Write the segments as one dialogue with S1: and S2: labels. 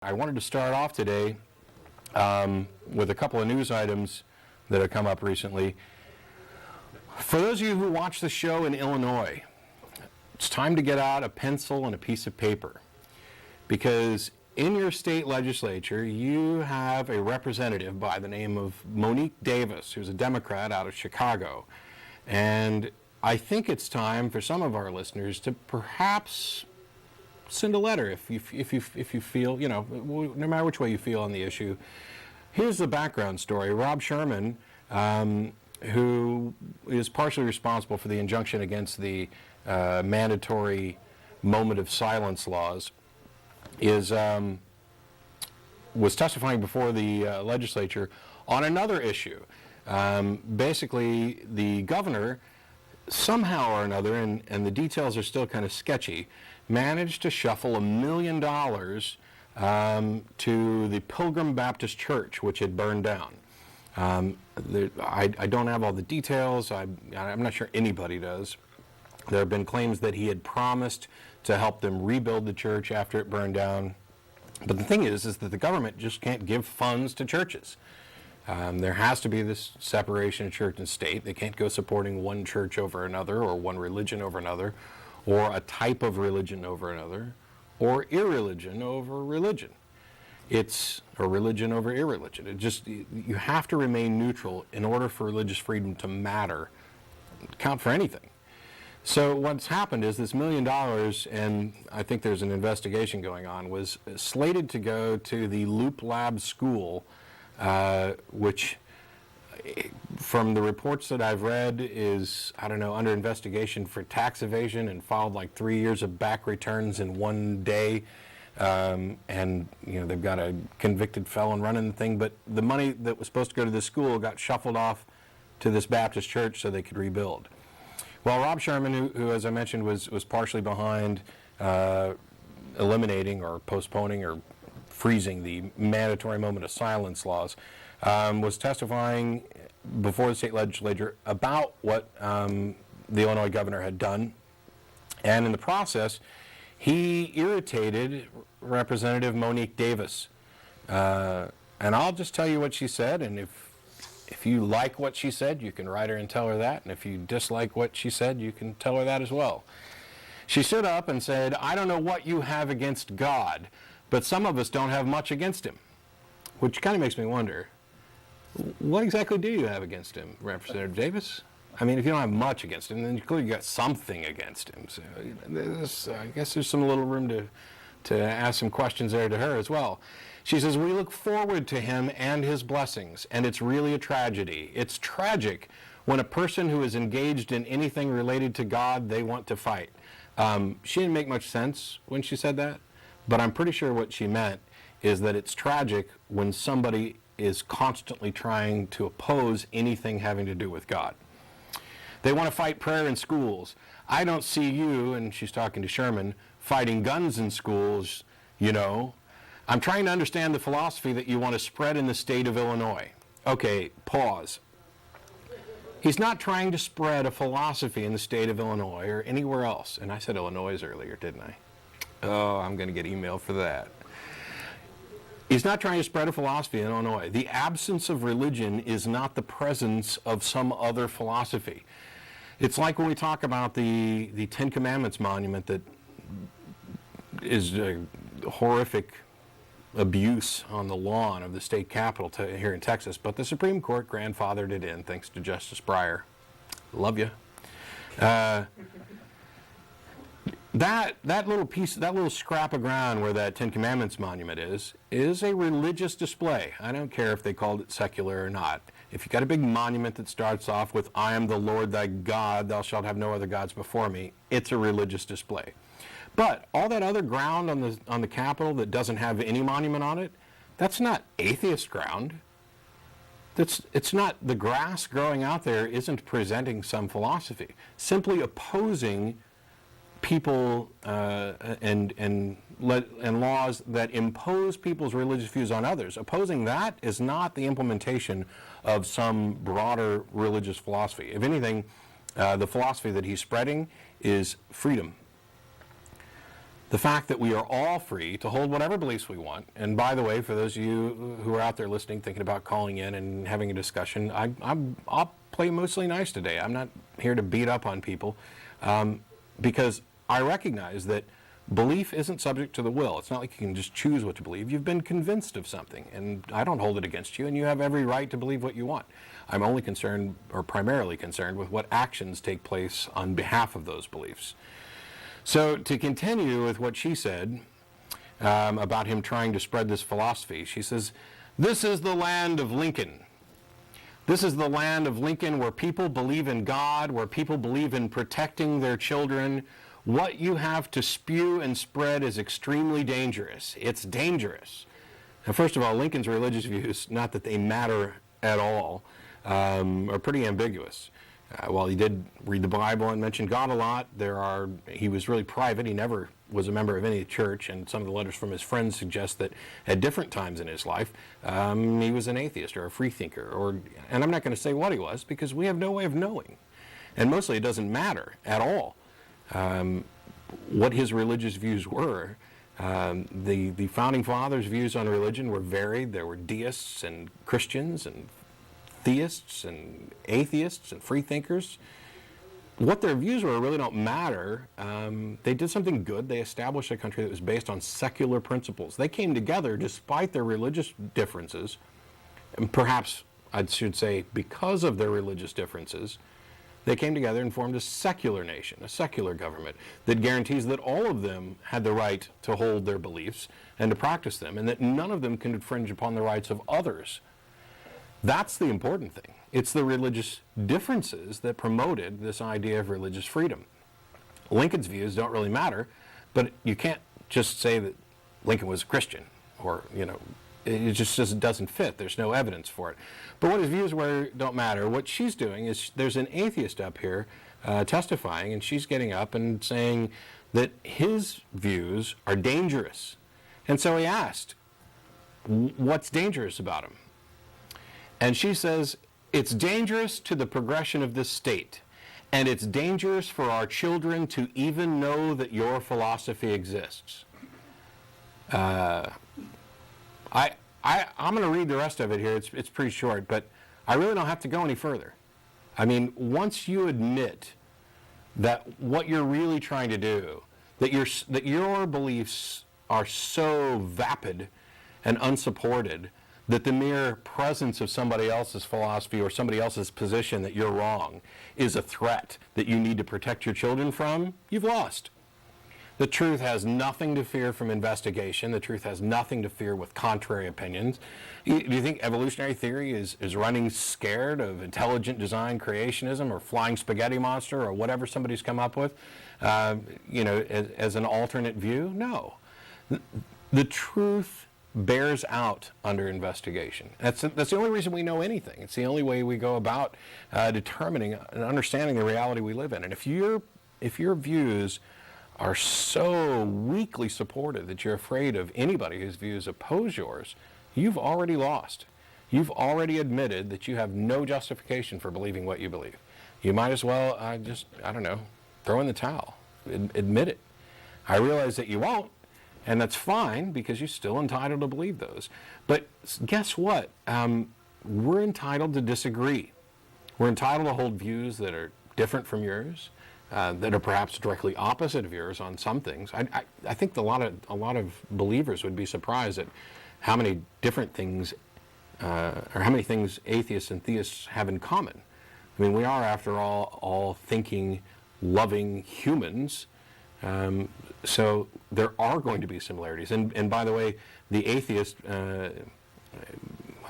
S1: I wanted to start off today with a couple of news items that have come up recently. For those of you who watch the show in Illinois, it's time to get out a pencil and a piece of paper, because in your state legislature you have a representative by the name of Monique Davis, who's a Democrat out of Chicago. And I think it's time for some of our listeners to perhaps send a letter if you feel, no matter which way you feel on the issue. Here's the background story. Rob Sherman, who is partially responsible for the injunction against the mandatory moment of silence laws, was testifying before the legislature on another issue. Basically, the governor, somehow or another, and the details are still kind of sketchy, managed to shuffle $1 million to the Pilgrim Baptist Church, which had burned down. I don't have all the details. I'm not sure anybody does. There have been claims that he had promised to help them rebuild the church after it burned down. But the thing is that the government just can't give funds to churches. There has to be this separation of church and state. They can't go supporting one church over another, or one religion over another, or a type of religion over another, or irreligion over religion. It's a religion over irreligion. You have to remain neutral in order for religious freedom to matter, count for anything. So what's happened is this $1 million, and I think there's an investigation going on, was slated to go to the Loop Lab School, which, from the reports that I've read, is, under investigation for tax evasion and filed like 3 years of back returns in one day. And they've got a convicted felon running the thing, but the money that was supposed to go to this school got shuffled off to this Baptist church so they could rebuild. Well, Rob Sherman, who as I mentioned was partially behind eliminating or postponing or freezing the mandatory moment of silence laws, was testifying before the state legislature about what the Illinois governor had done. And in the process, he irritated Representative Monique Davis. And I'll just tell you what she said, and if you like what she said, you can write her and tell her that, and if you dislike what she said, you can tell her that as well. She stood up and said, "I don't know what you have against God, but some of us don't have much against him," which kind of makes me wonder, what exactly do you have against him, Representative Davis? I mean, if you don't have much against him, then you clearly got something against him. So I guess there's some little room to ask some questions there to her as well. She says, "We look forward to him and his blessings, and it's really a tragedy. It's tragic when a person who is engaged in anything related to God, they want to fight." She didn't make much sense when she said that, but I'm pretty sure what she meant is that it's tragic when somebody is constantly trying to oppose anything having to do with God. They want to fight prayer in schools. I don't see you, and she's talking to Sherman, fighting guns in schools, I'm trying to understand the philosophy that you want to spread in the state of Illinois. Okay, pause. He's not trying to spread a philosophy in the state of Illinois or anywhere else. And I said Illinois earlier, didn't I? Oh, I'm going to get email for that. He's not trying to spread a philosophy in Illinois. The absence of religion is not the presence of some other philosophy. It's like when we talk about the Ten Commandments monument that is a horrific abuse on the lawn of the state capitol here in Texas, but the Supreme Court grandfathered it in thanks to Justice Breyer. Love you. That little scrap of ground where that Ten Commandments monument is a religious display. I don't care if they called it secular or not. If you got a big monument that starts off with, "I am the Lord thy God, thou shalt have no other gods before me," it's a religious display. But all that other ground on the Capitol that doesn't have any monument on it, that's not atheist ground. It's not, the grass growing out there isn't presenting some philosophy. Simply opposing people and laws that impose people's religious views on others. Opposing that is not the implementation of some broader religious philosophy. If anything, the philosophy that he's spreading is freedom. the fact that we are all free to hold whatever beliefs we want. And by the way, for those of you who are out there listening, thinking about calling in and having a discussion, I'll play mostly nice today. I'm not here to beat up on people, because I recognize that belief isn't subject to the will. It's not like you can just choose what to believe. You've been convinced of something, and I don't hold it against you, and you have every right to believe what you want. I'm only concerned, or primarily concerned, with what actions take place on behalf of those beliefs. So to continue with what she said about him trying to spread this philosophy, she says, "This is the land of Lincoln. This is the land of Lincoln where people believe in God, where people believe in protecting their children. What you have to spew and spread is extremely dangerous. It's dangerous." Now, first of all, Lincoln's religious views, not that they matter at all, are pretty ambiguous. While he did read the Bible and mention God a lot, he was really private. He never was a member of any church, and some of the letters from his friends suggest that at different times in his life, he was an atheist or a freethinker. And I'm not going to say what he was, because we have no way of knowing. And mostly it doesn't matter at all what his religious views were. The Founding Fathers' views on religion were varied. There were deists and Christians and theists and atheists and freethinkers. What their views were really don't matter. They did something good. They established a country that was based on secular principles. They came together despite their religious differences, and perhaps I should say because of their religious differences. They came together and formed a secular nation, a secular government that guarantees that all of them had the right to hold their beliefs and to practice them, and that none of them can infringe upon the rights of others. That's the important thing. It's the religious differences that promoted this idea of religious freedom. Lincoln's views don't really matter, but you can't just say that Lincoln was a Christian, or, it just doesn't fit. There's no evidence for it. But what his views were don't matter. What she's doing is, there's an atheist up here testifying, and she's getting up and saying that his views are dangerous. And so he asked, what's dangerous about him? And she says, it's dangerous to the progression of this state, and it's dangerous for our children to even know that your philosophy exists. I'm going to read the rest of it here. It's pretty short, but I really don't have to go any further. I mean, once you admit that what you're really trying to do, that your beliefs are so vapid and unsupported that the mere presence of somebody else's philosophy or somebody else's position that you're wrong is a threat that you need to protect your children from, you've lost. The truth has nothing to fear from investigation. The truth has nothing to fear with contrary opinions. Do you think evolutionary theory is running scared of intelligent design creationism or flying spaghetti monster or whatever somebody's come up with, as an alternate view? No. The truth bears out under investigation. That's the only reason we know anything. It's the only way we go about determining and understanding the reality we live in. And if your views are so weakly supported that you're afraid of anybody whose views oppose yours, you've already lost. You've already admitted that you have no justification for believing what you believe. You might as well throw in the towel. Admit it. I realize that you won't, and that's fine, because you're still entitled to believe those. But guess what? We're entitled to disagree. We're entitled to hold views that are different from yours, that are perhaps directly opposite of yours on some things. I think a lot of believers would be surprised at how many different things, or how many things atheists and theists have in common. I mean, we are, after all thinking, loving humans. So there are going to be similarities. And by the way, the atheist, I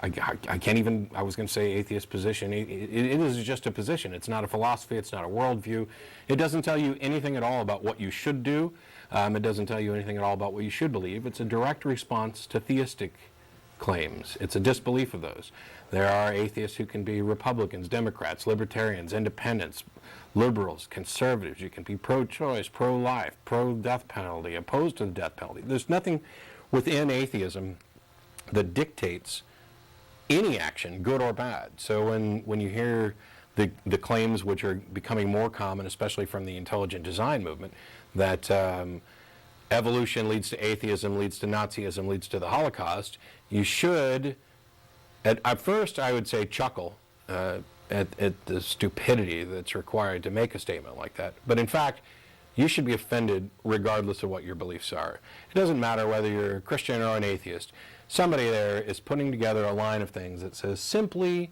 S1: was going to say atheist position. It is just a position. It's not a philosophy. It's not a worldview. It doesn't tell you anything at all about what you should do. It doesn't tell you anything at all about what you should believe. It's a direct response to theistic claims. It's a disbelief of those. There are atheists who can be Republicans, Democrats, Libertarians, Independents, liberals, conservatives. You can be pro-choice, pro-life, pro-death penalty, opposed to the death penalty. There's nothing within atheism that dictates any action, good or bad. So when you hear the claims, which are becoming more common, especially from the intelligent design movement, that evolution leads to atheism, leads to Nazism, leads to the Holocaust, you should, at first I would say, chuckle at the stupidity that's required to make a statement like that. But in fact, you should be offended regardless of what your beliefs are. It doesn't matter whether you're a Christian or an atheist. Somebody there is putting together a line of things that says simply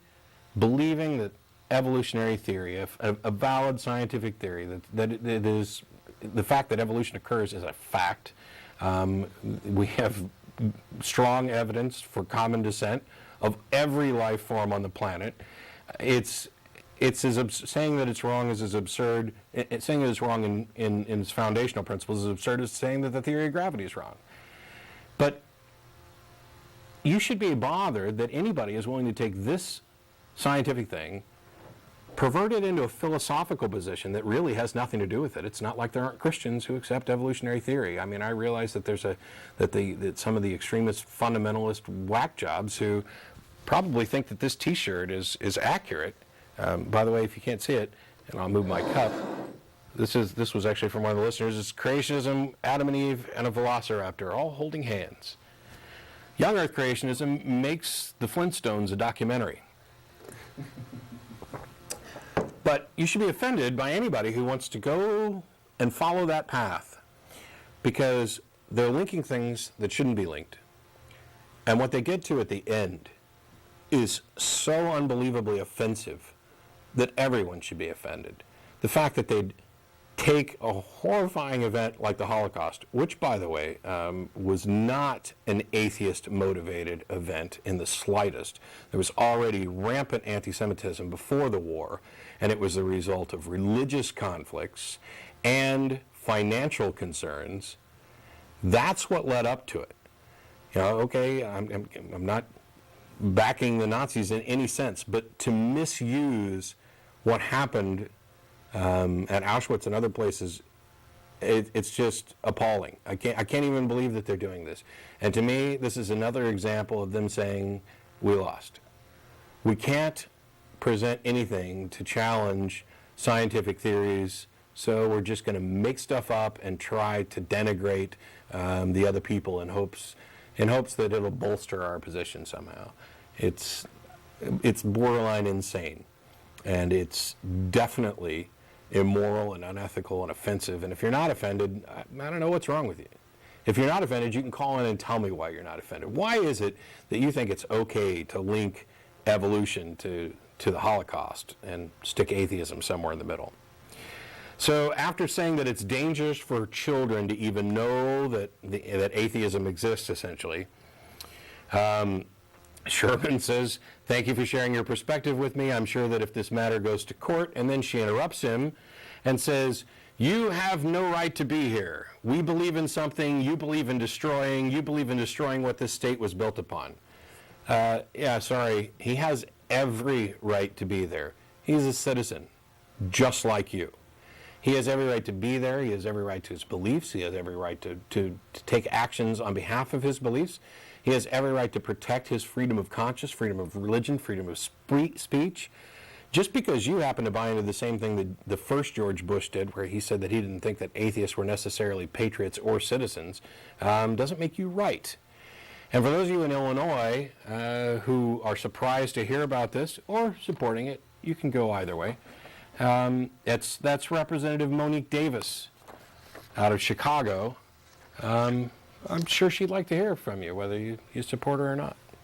S1: believing that evolutionary theory, a valid scientific theory, that it is, the fact that evolution occurs is a fact. We have strong evidence for common descent of every life form on the planet. It's saying that it's wrong is as absurd. Saying that it's wrong in its foundational principles is as absurd as saying that the theory of gravity is wrong. But you should be bothered that anybody is willing to take this scientific thing, pervert it into a philosophical position that really has nothing to do with it. It's not like there aren't Christians who accept evolutionary theory. I mean, I realize that that some of the extremist fundamentalist whack jobs who probably think that this T-shirt is accurate. By the way, if you can't see it, and I'll move my cup, this was actually from one of the listeners. It's creationism, Adam and Eve, and a velociraptor all holding hands. Young Earth creationism makes the Flintstones a documentary. But you should be offended by anybody who wants to go and follow that path, because they're linking things that shouldn't be linked. And what they get to at the end is so unbelievably offensive that everyone should be offended. The fact that they'd take a horrifying event like the Holocaust, which, by the way, was not an atheist-motivated event in the slightest. There was already rampant anti-Semitism before the war, and it was the result of religious conflicts and financial concerns. That's what led up to it. You know, okay, I'm not backing the Nazis in any sense, but to misuse what happened at Auschwitz and other places, it's just appalling. I can't even believe that they're doing this. And to me, this is another example of them saying, we lost. We can't present anything to challenge scientific theories, so we're just going to make stuff up and try to denigrate the other people in hopes that it'll bolster our position somehow. It's borderline insane, and it's definitely immoral and unethical and offensive. And if you're not offended, I don't know what's wrong with you. If you're not offended, you can call in and tell me why you're not offended. Why is it that you think it's okay to link evolution to the Holocaust and stick atheism somewhere in the middle? So after saying that it's dangerous for children to even know that atheism exists, essentially, Sherman says, "Thank you for sharing your perspective with me. I'm sure that if this matter goes to court," and then she interrupts him and says, "You have no right to be here. We believe in something you believe in destroying. You believe in destroying what this state was built upon." Yeah, sorry. He has every right to be there. He's a citizen, just like you. He has every right to be there. He has every right to his beliefs. He has every right to take actions on behalf of his beliefs. He has every right to protect his freedom of conscience, freedom of religion, freedom of speech. Just because you happen to buy into the same thing that the first George Bush did, where he said that he didn't think that atheists were necessarily patriots or citizens, doesn't make you right. And for those of you in Illinois who are surprised to hear about this or supporting it, you can go either way. That's Representative Monique Davis out of Chicago. I'm sure she'd like to hear from you, whether you support her or not.